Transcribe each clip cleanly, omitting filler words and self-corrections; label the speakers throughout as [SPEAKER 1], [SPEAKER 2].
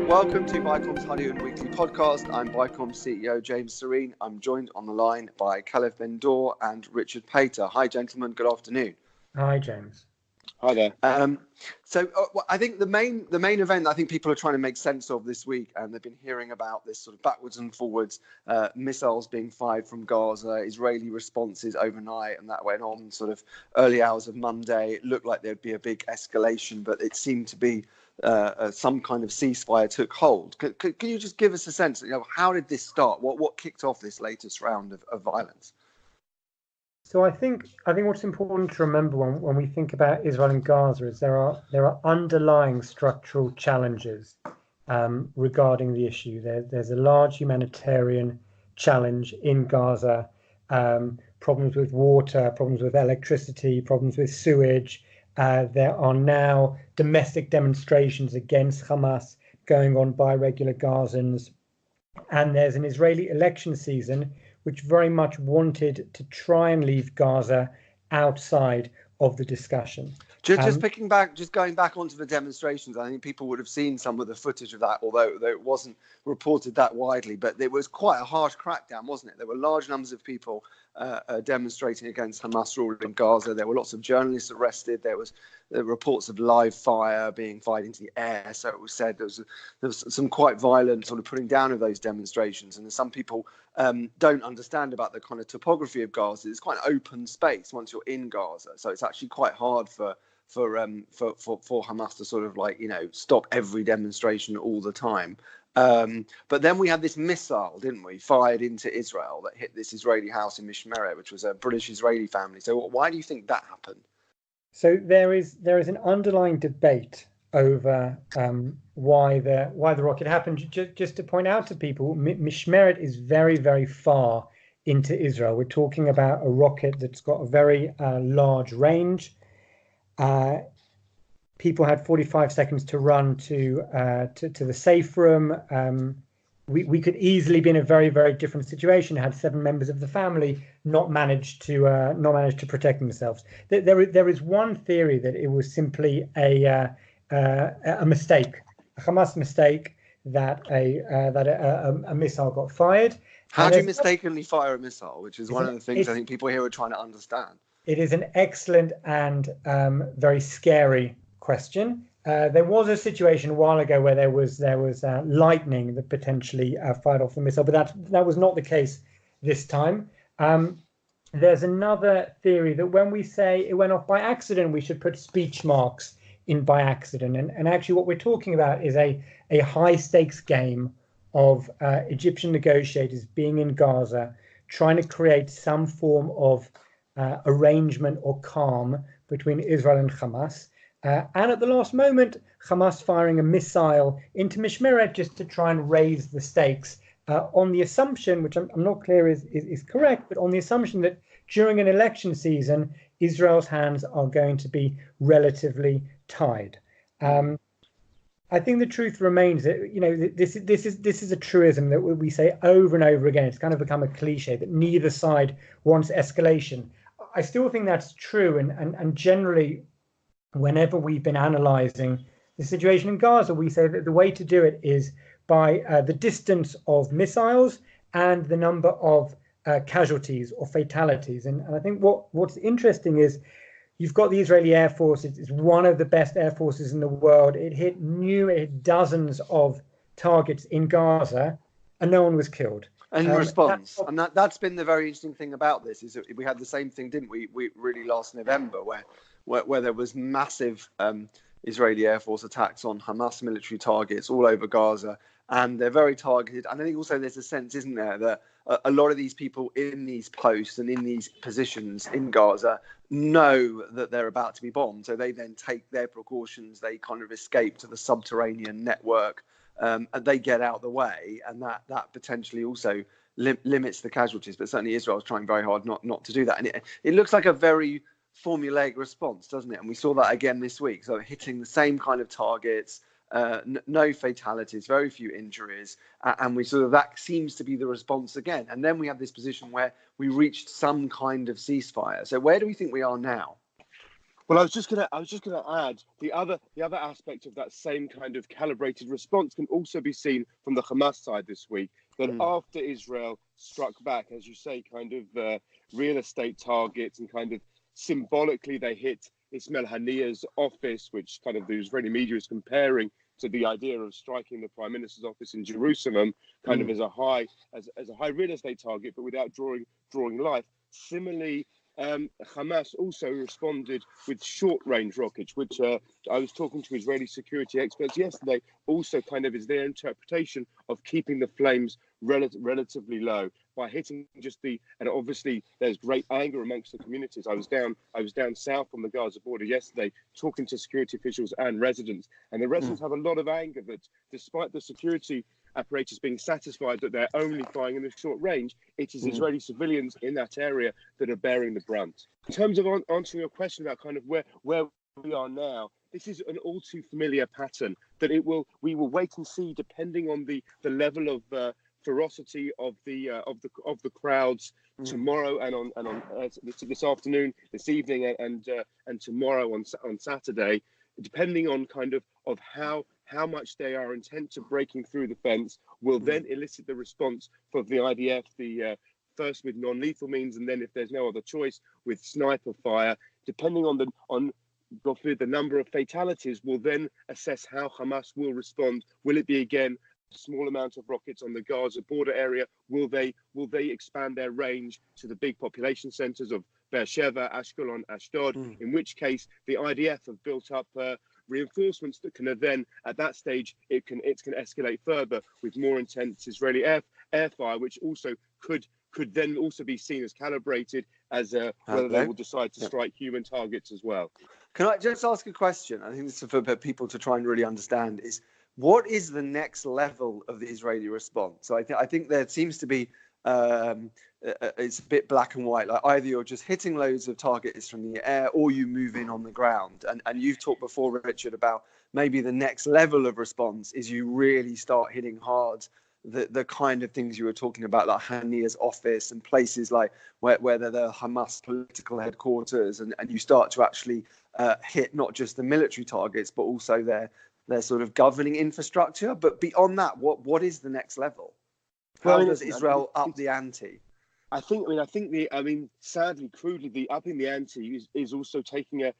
[SPEAKER 1] Welcome to Bicom's Honeymoon Weekly Podcast. I'm Bicom CEO James Sorene. I'm joined on the line by Calev and Richard Pater. Hi, gentlemen. Good afternoon.
[SPEAKER 2] Hi, James.
[SPEAKER 3] Hi there.
[SPEAKER 1] I think the main event I think people are trying to make sense of this week, and they've been hearing about this sort of backwards and forwards missiles being fired from Gaza, Israeli responses overnight, and that went on sort of early hours of Monday. It looked like there'd be a big escalation, but it seemed to be some kind of ceasefire took hold. Can you just give us a sense? How did this start? What kicked off this latest round of violence?
[SPEAKER 2] So I think what's important to remember when we think about Israel and Gaza is there are underlying structural challenges regarding the issue. There's a large humanitarian challenge in Gaza, problems with water, problems with electricity, problems with sewage. There are now domestic demonstrations against Hamas going on by regular Gazans, and there's an Israeli election season which very much wanted to try and leave Gaza outside of the discussion.
[SPEAKER 1] Just going back onto the demonstrations, I think people would have seen some of the footage of that, although it wasn't reported that widely. But there was quite a harsh crackdown, wasn't it? There were large numbers of people demonstrating against Hamas rule in Gaza. There were lots of journalists arrested. There was reports of live fire being fired into the air. So it was said there was some quite violent sort of putting down of those demonstrations. And some people don't understand about the kind of topography of Gaza. It's quite an open space once you're in Gaza. So it's actually quite hard for Hamas to sort of stop every demonstration all the time. But then we had this missile, didn't we, fired into Israel that hit this Israeli house in Mishmeret, which was a British-Israeli family. So why do you think that happened?
[SPEAKER 2] So there is an underlying debate over why the rocket happened. Just to point out to people, Mishmeret is very, very far into Israel. We're talking about a rocket that's got a very large range. People had 45 seconds to run to the safe room. We could easily be in a very, very different situation had 7 members of the family not managed to protect themselves. There is one theory that it was simply a mistake, a Hamas mistake, that a missile got fired.
[SPEAKER 1] How do you mistakenly fire a missile? Which is one of the things I think people here are trying to understand.
[SPEAKER 2] It is an excellent and very scary question. There was a situation a while ago where there was lightning that potentially fired off the missile, but that was not the case this time. There's another theory that when we say it went off by accident, we should put speech marks in by accident. And actually what we're talking about is a high stakes game of Egyptian negotiators being in Gaza, trying to create some form of arrangement or calm between Israel and Hamas. And at the last moment, Hamas firing a missile into Mishmeret just to try and raise the stakes on the assumption, which I'm not clear is correct, but on the assumption that during an election season, Israel's hands are going to be relatively tied. I think the truth remains that this is a truism that we say over and over again. It's kind of become a cliche that neither side wants escalation. I still think that's true, and generally, whenever we've been analysing the situation in Gaza, we say that the way to do it is by the distance of missiles and the number of casualties or fatalities. And I think what's interesting is you've got the Israeli Air Force. It's one of the best air forces in the world. It hit dozens of targets in Gaza, and no one was killed.
[SPEAKER 1] In response, and that's been the very interesting thing about this is that we had the same thing, didn't we? We really last November, where there was massive Israeli Air Force attacks on Hamas military targets all over Gaza, and they're very targeted. And I think also there's a sense, isn't there, that a lot of these people in these posts and in these positions in Gaza know that they're about to be bombed, so they then take their precautions. They kind of escape to the subterranean network. And they get out the way, and that potentially also limits the casualties. But certainly Israel is trying very hard not to do that. And it looks like a very formulaic response, doesn't it? And we saw that again this week. So hitting the same kind of targets, no fatalities, very few injuries. And we sort of, that seems to be the response again. And then we have this position where we reached some kind of ceasefire. So where do we think we are now?
[SPEAKER 3] Well, I was just gonna add the other aspect of that same kind of calibrated response can also be seen from the Hamas side this week. That after Israel struck back, as you say, kind of real estate targets, and kind of symbolically they hit Ismail Haniyeh's office, which kind of the Israeli media is comparing to the idea of striking the Prime Minister's office in Jerusalem, kind of as a high real estate target, but without drawing life. Similarly, Hamas also responded with short-range rockets, which I was talking to Israeli security experts yesterday, also kind of is their interpretation of keeping the flames relatively low by hitting and obviously there's great anger amongst the communities. I was down south on the Gaza border yesterday talking to security officials and residents, and the residents have a lot of anger that despite the security apparatus being satisfied that they're only firing in the short range, it is Israeli civilians in that area that are bearing the brunt. In terms of answering your question about kind of where we are now, this is an all too familiar pattern that we will wait and see depending on the level of ferocity of the crowds tomorrow and on this afternoon, this evening, and tomorrow on Saturday, depending on kind of how much they are intent to breaking through the fence, will then elicit the response from the IDF, first with non-lethal means, and then if there's no other choice, with sniper fire. Depending on the number of fatalities, will then assess how Hamas will respond. Will it be again a small amount of rockets on the Gaza border area? Will they expand their range to the big population centers of Beersheba, Ashkelon, Ashdod? In which case, the IDF have built up reinforcements that can then, at that stage, it can escalate further with more intense Israeli air fire, which also could then also be seen as calibrated as whether they will decide to strike human targets as well.
[SPEAKER 1] Can I just ask a question? I think this is for people to try and really understand, is what is the next level of the Israeli response? So I think there seems to be it's a bit black and white. Like either you're just hitting loads of targets from the air, or you move in on the ground. And you've talked before, Richard, about maybe the next level of response is you really start hitting hard the kind of things you were talking about, like Haniyeh's office and places like where they're the Hamas political headquarters, and you start to actually hit not just the military targets, but also their sort of governing infrastructure. But beyond that, what is the next level? How does Israel up the ante?
[SPEAKER 3] I think sadly, crudely, the upping the ante is also taking a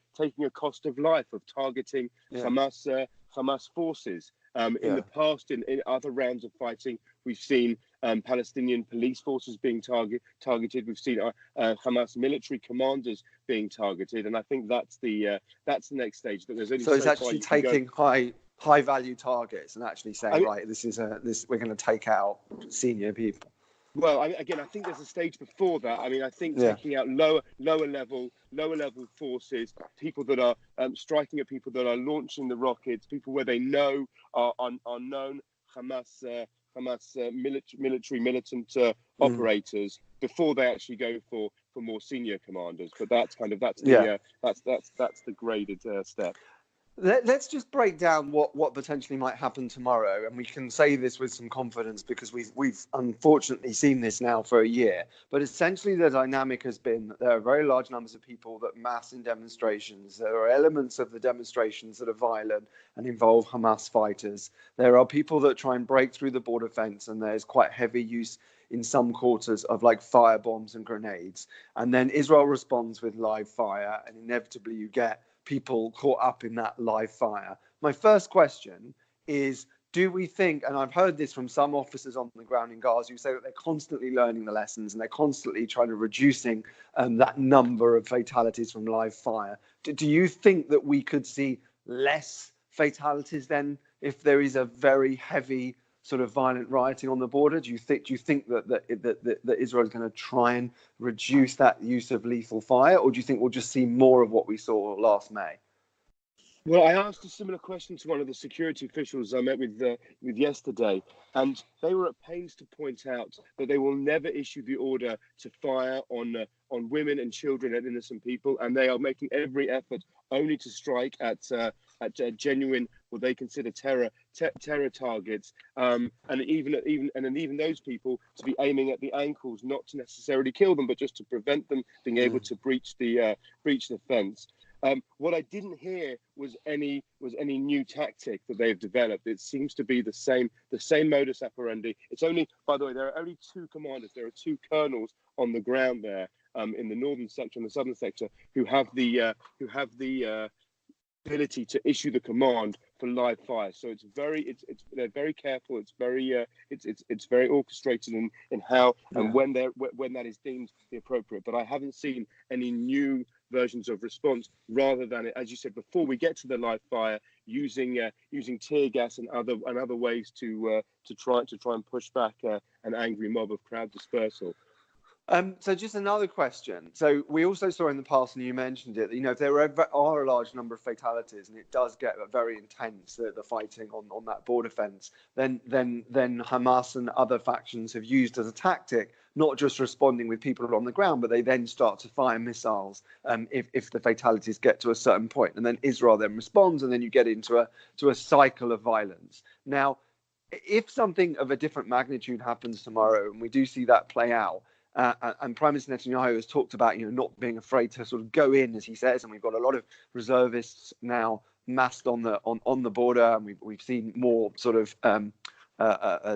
[SPEAKER 3] cost of life of targeting Hamas forces. In the past, in other rounds of fighting, we've seen Palestinian police forces being targeted. We've seen Hamas military commanders being targeted, and I think that's the next stage. That there's only
[SPEAKER 1] so it's actually taking high value targets and actually saying, we're going to take out senior people.
[SPEAKER 3] Well, I think there's a stage before that. I think taking out lower level forces, people that are striking at people that are launching the rockets, people where they know are known Hamas militant operators, before they actually go for more senior commanders. But that's the graded step.
[SPEAKER 1] Let's just break down what potentially might happen tomorrow, and we can say this with some confidence because we've unfortunately seen this now for a year. But essentially, the dynamic has been that there are very large numbers of people that mass in demonstrations. There are elements of the demonstrations that are violent and involve Hamas fighters. There are people that try and break through the border fence, and there's quite heavy use in some quarters of like fire bombs and grenades. And then Israel responds with live fire, and inevitably you get people caught up in that live fire. My first question is, do we think, and I've heard this from some officers on the ground in Gaza who say that they're constantly learning the lessons and they're constantly trying to reducing that number of fatalities from live fire. Do you think that we could see less fatalities then if there is a very heavy sort of violent rioting on the border? Do you think that Israel is going to try and reduce that use of lethal fire, or do you think we'll just see more of what we saw last May?
[SPEAKER 3] Well, I asked a similar question to one of the security officials I met with yesterday, and they were at pains to point out that they will never issue the order to fire on women and children and innocent people, and they are making every effort only to strike at genuine, what they consider terror targets, and even those people to be aiming at the ankles, not to necessarily kill them, but just to prevent them being able to breach the fence. What I didn't hear was any new tactic that they've developed. It seems to be the same modus operandi. It's only, by the way, there are only two commanders. There are two colonels on the ground there in the northern sector and the southern sector who have the ability to issue the command for live fire. So they're very careful. It's very orchestrated in how and when that is deemed the appropriate. But I haven't seen any new versions of response, rather than, as you said, before we get to the live fire, using tear gas and other ways to try and push back an angry mob of crowd dispersal.
[SPEAKER 1] So just another question. So we also saw in the past, and you mentioned it, if there are a large number of fatalities, and it does get very intense, the fighting on that border fence, then Hamas and other factions have used as a tactic, not just responding with people on the ground, but they then start to fire missiles if the fatalities get to a certain point. And then Israel then responds, and then you get into a cycle of violence. Now, if something of a different magnitude happens tomorrow, and we do see that play out, and Prime Minister Netanyahu has talked about, not being afraid to sort of go in, as he says, and we've got a lot of reservists now massed on the border, and we've seen more sort of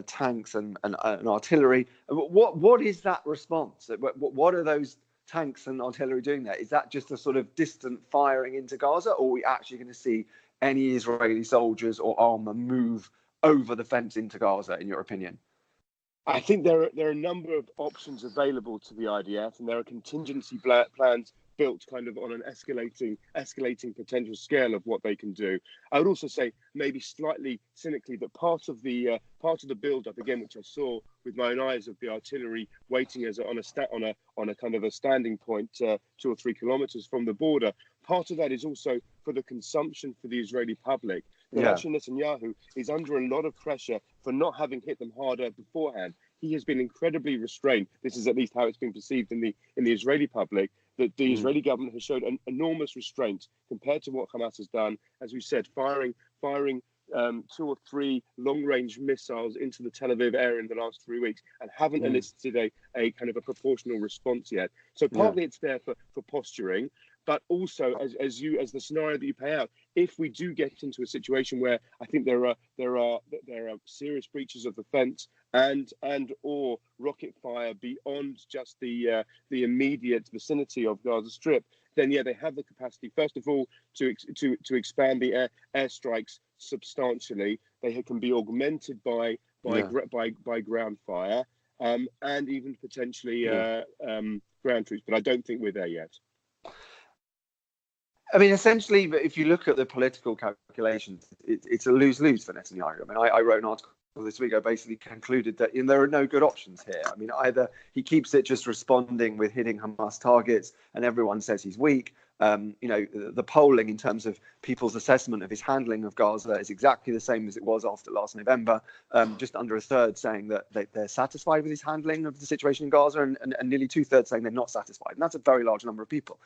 [SPEAKER 1] tanks and artillery. What is that response? What are those tanks and artillery doing there? Is that just a sort of distant firing into Gaza, or are we actually going to see any Israeli soldiers or armor move over the fence into Gaza, in your opinion?
[SPEAKER 3] I think there are a number of options available to the IDF, and there are contingency plans built kind of on an escalating potential scale of what they can do. I would also say, maybe slightly cynically, that part of the build-up, again, which I saw with my own eyes, of the artillery waiting on a kind of a standing point 2 or 3 kilometers from the border, part of that is also for the consumption for the Israeli public. Actually, Netanyahu is under a lot of pressure for not having hit them harder beforehand. He has been incredibly restrained. This is at least how it's been perceived in the Israeli public, that the Israeli government has showed an enormous restraint compared to what Hamas has done. As we said, firing 2 or 3 long-range missiles into the Tel Aviv area in the last 3 weeks, and haven't elicited a kind of a proportional response yet. So partly it's there for posturing, but also as the scenario that you play out, if we do get into a situation where I think there are serious breaches of the fence and or rocket fire beyond just the immediate vicinity of Gaza Strip, then they have the capacity, first of all, to expand the airstrikes substantially. They can be augmented by ground fire, and even potentially ground troops. But I don't think we're there yet.
[SPEAKER 1] I mean, essentially, if you look at the political calculations, it's a lose-lose for Netanyahu. I mean, I wrote an article this week. I basically concluded that there are no good options here. I mean, either he keeps it just responding with hitting Hamas targets, and everyone says he's weak. The polling in terms of people's assessment of his handling of Gaza is exactly the same as it was after last November. Just under a third saying that they're satisfied with his handling of the situation in Gaza, and nearly 2/3 saying they're not satisfied. And that's a very large number of people.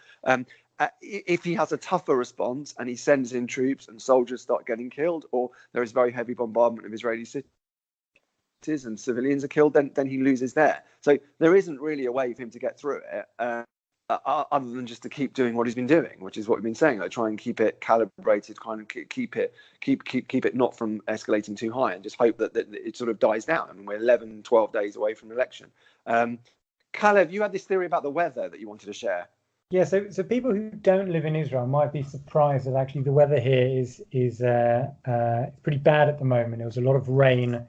[SPEAKER 1] If he has a tougher response and he sends in troops and soldiers start getting killed, or there is very heavy bombardment of Israeli cities and civilians are killed, then he loses there. So there isn't really a way for him to get through it. Other than just to keep doing what he's been doing, which is what we've been saying, like try and keep it calibrated, kind of keep it not from escalating too high, and just hope that it sort of dies down. I mean, we're 11, 12 days away from the election. Calev, you had this theory about the weather that you wanted to share.
[SPEAKER 2] Yeah, so people who don't live in Israel might be surprised that actually the weather here is pretty bad at the moment. There was a lot of rain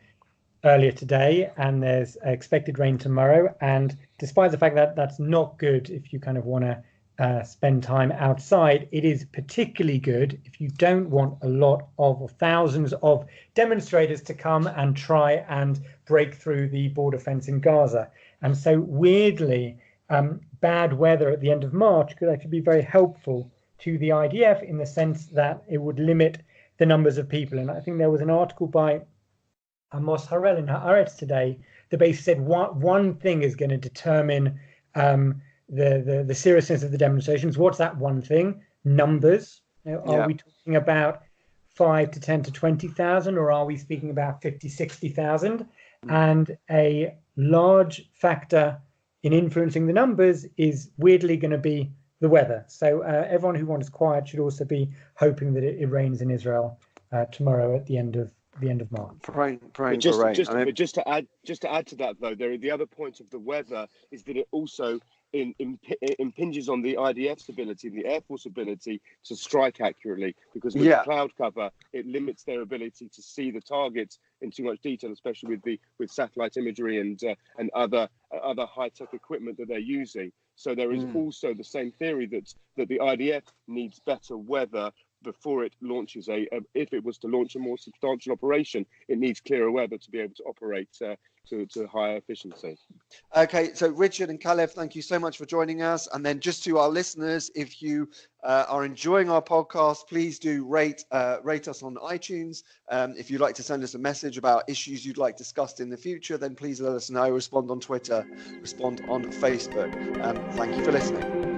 [SPEAKER 2] earlier today, and there's expected rain tomorrow. And despite the fact that that's not good if you kind of want to spend time outside, it is particularly good if you don't want a lot of or thousands of demonstrators to come and try and break through the border fence in Gaza. And so weirdly, bad weather at the end of March could actually be very helpful to the IDF in the sense that it would limit the numbers of people. And I think there was an article by Amos Harel in Haaretz today that basically said one thing is going to determine the seriousness of the demonstrations. What's that one thing? Numbers. Are we talking about 5 to 10 to 20,000, or are we speaking about 50, 60,000? And a large factor in influencing the numbers is weirdly going to be the weather. So everyone who wants quiet should also be hoping that it rains in Israel tomorrow at the end of March.
[SPEAKER 1] Praying
[SPEAKER 3] But
[SPEAKER 1] for
[SPEAKER 3] just,
[SPEAKER 1] rain.
[SPEAKER 3] but just to add to that, though, the other point of the weather is that it also impinges on the IDF's ability, the Air Force ability to strike accurately, because with the cloud cover, it limits their ability to see the targets in too much detail, especially with satellite imagery and other high tech equipment that they're using. So there is also the same theory that the IDF needs better weather before it launches if it was to launch a more substantial operation, it needs clearer weather to be able to operate to higher efficiency.
[SPEAKER 1] Okay, so Richard and Calev, thank you so much for joining us. And then just to our listeners, if you are enjoying our podcast, please do rate us on iTunes. If you'd like to send us a message about issues you'd like discussed in the future, then please let us know. Respond on Twitter, respond on Facebook. Thank you for listening.